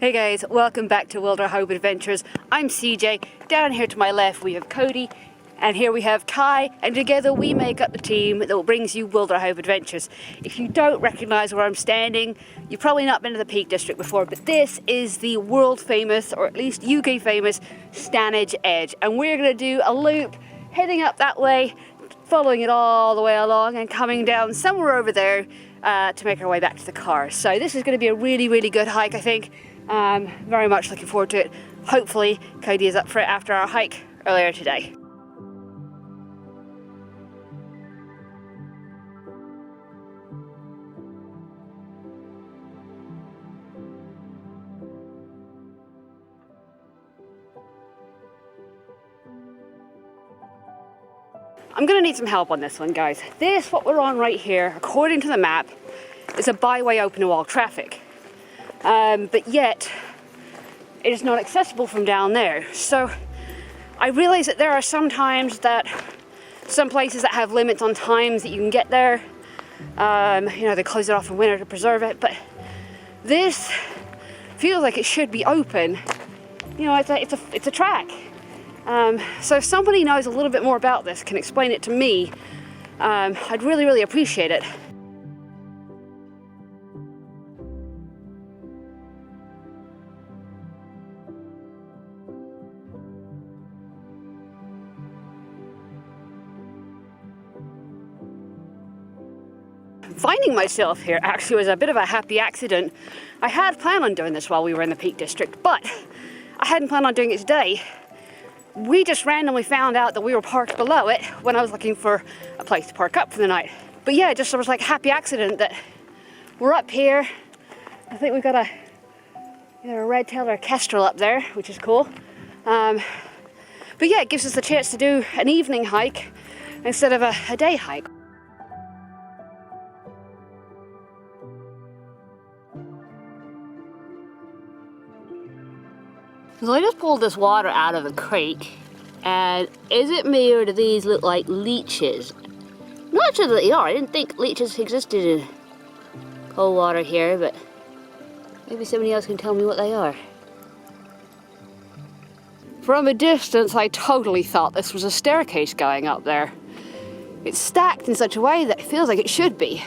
Hey guys, welcome back to Wilder Hope Adventures. I'm CJ. Down here to my left we have Cody, and here we have Kai, and together we make up the team that brings you Wilder Hope Adventures. If you don't recognise where I'm standing, you've probably not been to the Peak District before, but this is the world famous, or at least UK famous, Stanage Edge, and we're going to do a loop heading up that way, following it all the way along and coming down somewhere over there to make our way back to the car. So this is going to be a really good hike, I think. Very much looking forward to it. Hopefully Cody is up for it after our hike earlier today. I'm gonna need some help on this one, guys. This, what we're on right here, according to the map, is a byway open to all traffic. But yet, it is not accessible from down there. So I realize that there are some times that some places that have limits on times that you can get there. You know, they close it off in winter to preserve it, but this feels like it should be open. You know, it's a track. So if somebody knows a little bit more about this, can explain it to me, I'd really appreciate it. Finding myself here actually was a bit of a happy accident. I had planned on doing this while we were in the Peak District, but I hadn't planned on doing it today. We just randomly found out that we were parked below it when I was looking for a place to park up for the night. But yeah, it just was like a happy accident that we're up here. I think we've got either a red-tailed or a kestrel up there, which is cool. But yeah, it gives us the chance to do an evening hike instead of a day hike. So I just pulled this water out of a creek, and is it me or do these look like leeches? I'm not sure that they are. I didn't think leeches existed in cold water here, but maybe somebody else can tell me what they are. From a distance, I totally thought this was a staircase going up there. It's stacked in such a way that it feels like it should be.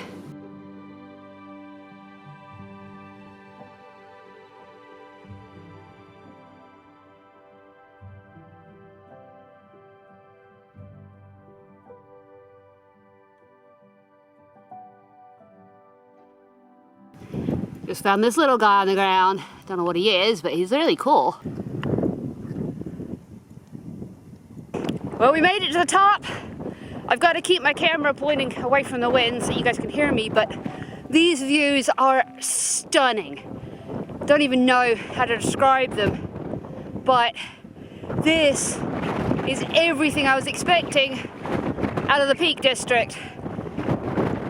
Just found this little guy on the ground. Don't know what he is, but he's really cool. Well, we made it to the top. I've got to keep my camera pointing away from the wind so you guys can hear me, but these views are stunning. Don't even know how to describe them, but this is everything I was expecting out of the Peak District.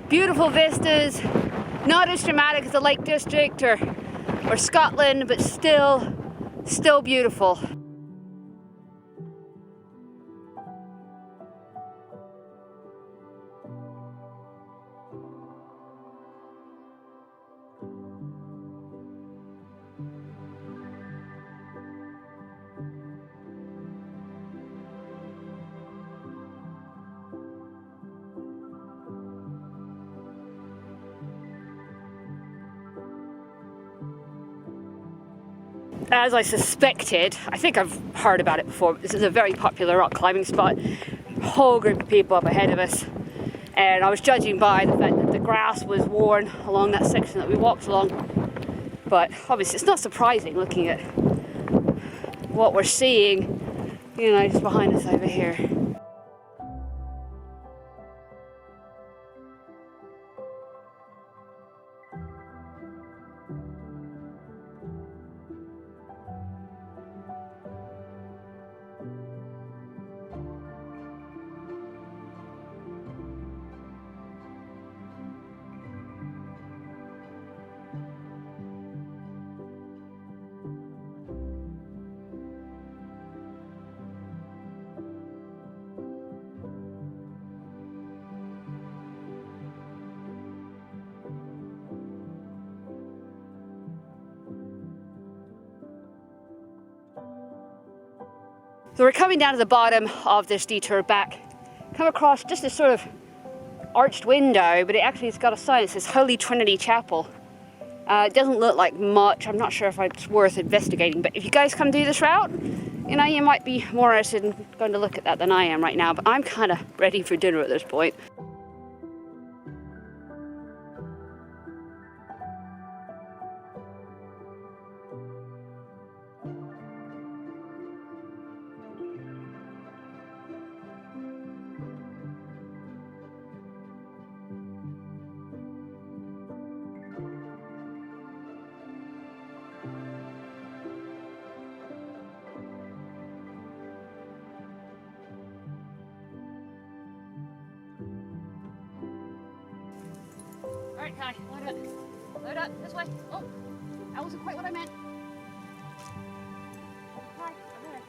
Beautiful vistas. Not as dramatic as the Lake District or Scotland, but still beautiful. As I suspected, I think I've heard about it before, but this is a very popular rock climbing spot. A whole group of people up ahead of us. And I was judging by the fact that the grass was worn along that section that we walked along. But obviously it's not surprising looking at what we're seeing, you know, just behind us over here. So we're coming down to the bottom of this detour back. Come across just this sort of arched window, but it's got a sign that says Holy Trinity Chapel. It doesn't look like much. I'm not sure if it's worth investigating, but if you guys come do this route, you know, you might be more interested in going to look at that than I am right now, but I'm kind of ready for dinner at this point. Alright, Kai, load up. Load up, this way. Oh, that wasn't quite what I meant. Kai, over there.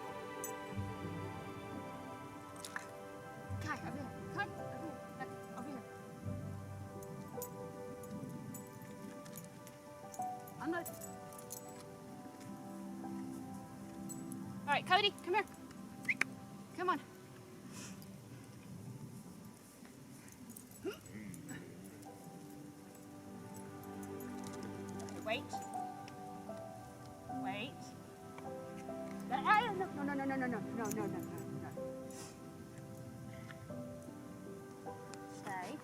Kai, over there. Kai, over here. Look, over here. Unload. Alright, Cody, come here. Come on. Wait. Wait. No. Stay.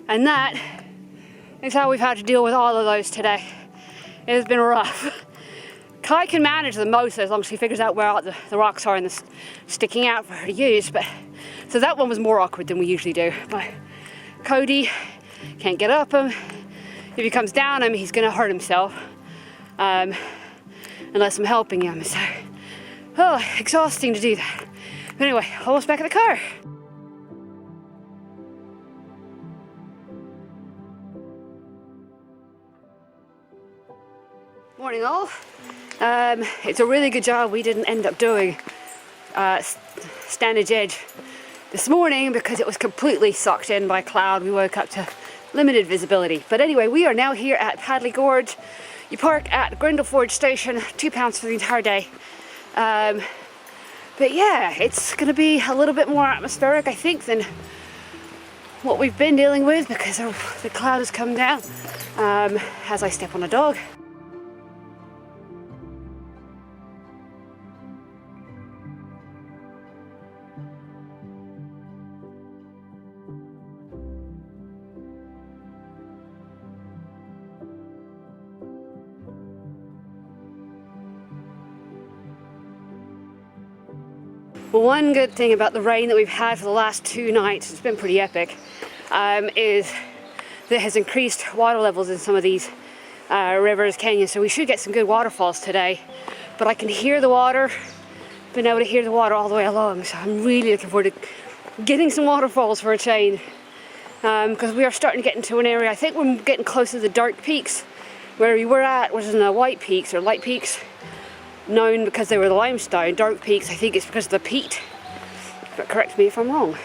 And that is how we've had to deal with all of those today. It has been rough. Kai can manage the most as long as she figures out where the rocks are and the sticking out for her to use. But so that one was more awkward than we usually do. But Cody can't get up him. If he comes down him, he's going to hurt himself unless I'm helping him. So, exhausting to do that. But anyway, almost back at the car. Morning all. It's a really good job we didn't end up doing Stanage Edge this morning because it was completely sucked in by cloud. We woke up to limited visibility. But anyway, we are now here at Padley Gorge. You park at Grindleforge Station, £2 for the entire day. But yeah, it's going to be a little bit more atmospheric, I think, than what we've been dealing with because the cloud has come down as I step on a dog. Well, one good thing about the rain that we've had for the last 2 nights, it's been pretty epic, is that it has increased water levels in some of these rivers, canyons, so we should get some good waterfalls today. But I can hear the water, been able to hear the water all the way along, so I'm really looking forward to getting some waterfalls for a change, because we are starting to get into an area, I think we're getting close to the dark peaks, where we were at, which is in the white peaks, or light peaks, known because they were the limestone. Dark peaks, I think it's because of the peat, but correct me if I'm wrong.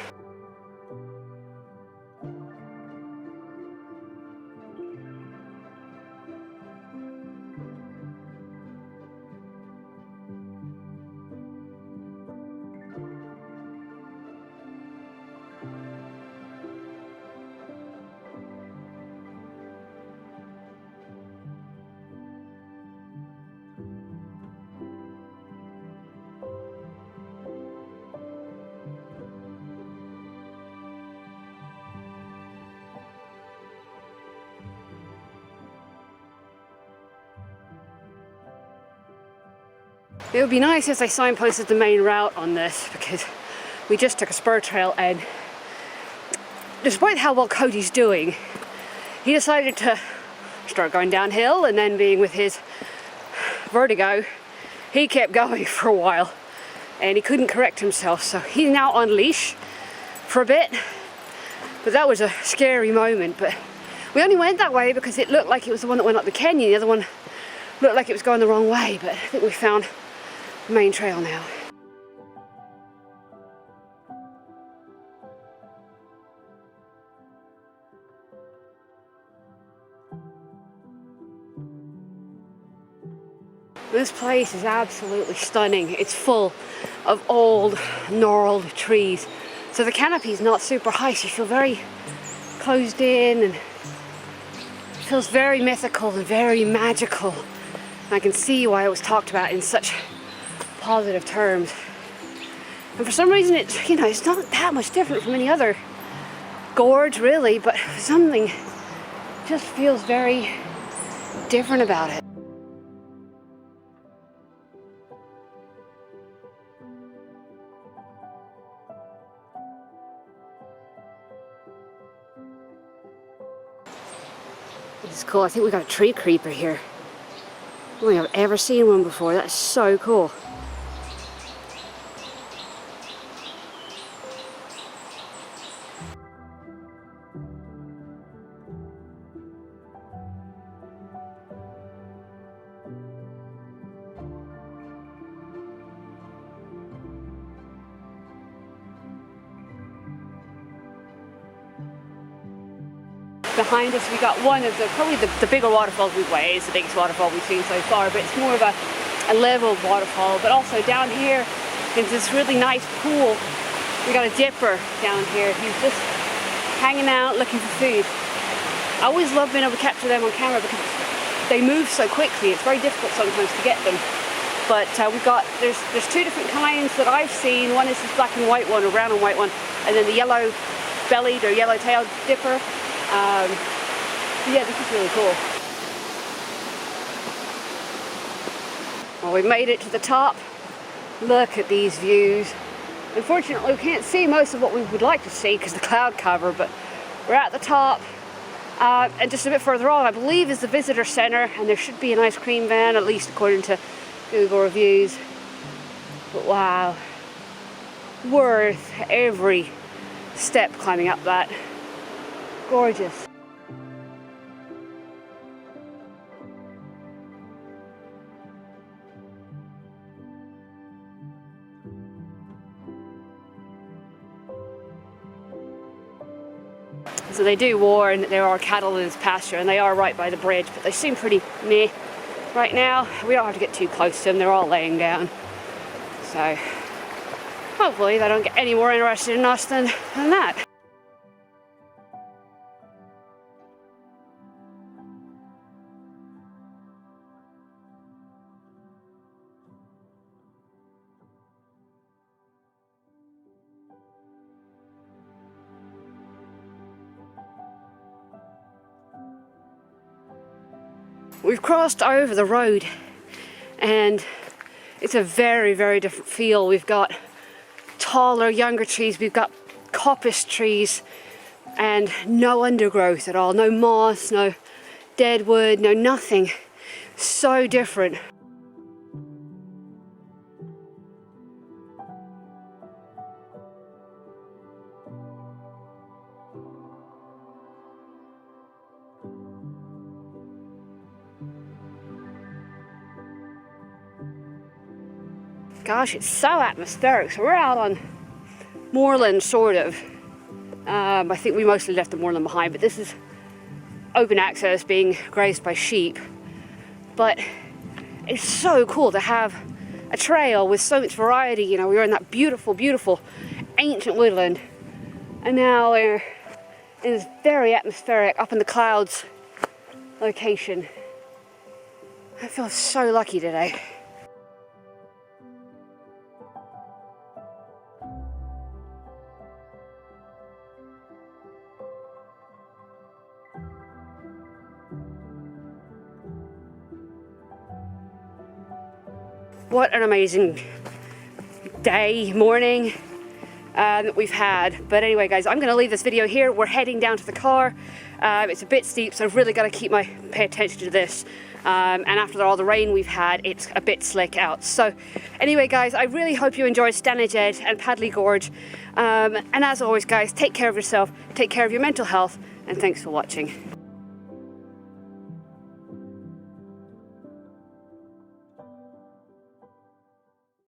It would be nice if they signposted the main route on this, because we just took a spur trail, and despite how well Cody's doing, he decided to start going downhill, and then being with his vertigo, he kept going for a while and he couldn't correct himself, so he's now on leash for a bit. But that was a scary moment. But we only went that way because it looked like it was the one that went up the canyon. The other one looked like it was going the wrong way, but I think we found the main trail now. This place is absolutely stunning. It's full of old, gnarled trees. So the canopy is not super high, so you feel very closed in, and it feels very mythical and very magical. And I can see why it was talked about in such positive terms. And for some reason, it's, you know, it's not that much different from any other gorge, really, but something just feels very different about it. This is cool. I think we got a tree creeper here. I don't think I've ever seen one before. That's so cool. Behind us we got one of the, probably the bigger waterfalls we've waited. It's the biggest waterfall we've seen so far, but it's more of a leveled waterfall. But also down here is this really nice pool. We got a dipper down here. He's just hanging out looking for food. I always love being able to capture them on camera because they move so quickly. It's very difficult sometimes to get them. But we've got, there's two different kinds that I've seen. One is this black and white one, or brown and white one, and then the yellow bellied or yellow tailed dipper. Yeah, this is really cool. Well, we made it to the top. Look at these views. Unfortunately, we can't see most of what we would like to see because of the cloud cover, but we're at the top. And just a bit further on, I believe, is the visitor center, and there should be an ice cream van, at least according to Google reviews. But wow, worth every step climbing up that. Gorgeous. So they do warn that there are cattle in this pasture, and they are right by the bridge, but they seem pretty meh right now. We don't have to get too close to them, they're all laying down. So hopefully they don't get any more interested in us than that. We've crossed over the road, and it's a very, very different feel. We've got taller, younger trees. We've got coppice trees and no undergrowth at all. No moss, no dead wood, no nothing. So different. Gosh, it's so atmospheric. So we're out on moorland, sort of. I think we mostly left the moorland behind, but this is open access being grazed by sheep. But it's so cool to have a trail with so much variety. You know, we were in that beautiful, beautiful ancient woodland, and now we're in this very atmospheric, up in the clouds location. I feel so lucky today. What an amazing day, morning that we've had. But anyway, guys, I'm going to leave this video here. We're heading down to the car. It's a bit steep, so I've really got to pay attention to this. And after all the rain we've had, it's a bit slick out. So anyway, guys, I really hope you enjoyed Stanage Edge and Padley Gorge. And as always, guys, take care of yourself, take care of your mental health, and thanks for watching.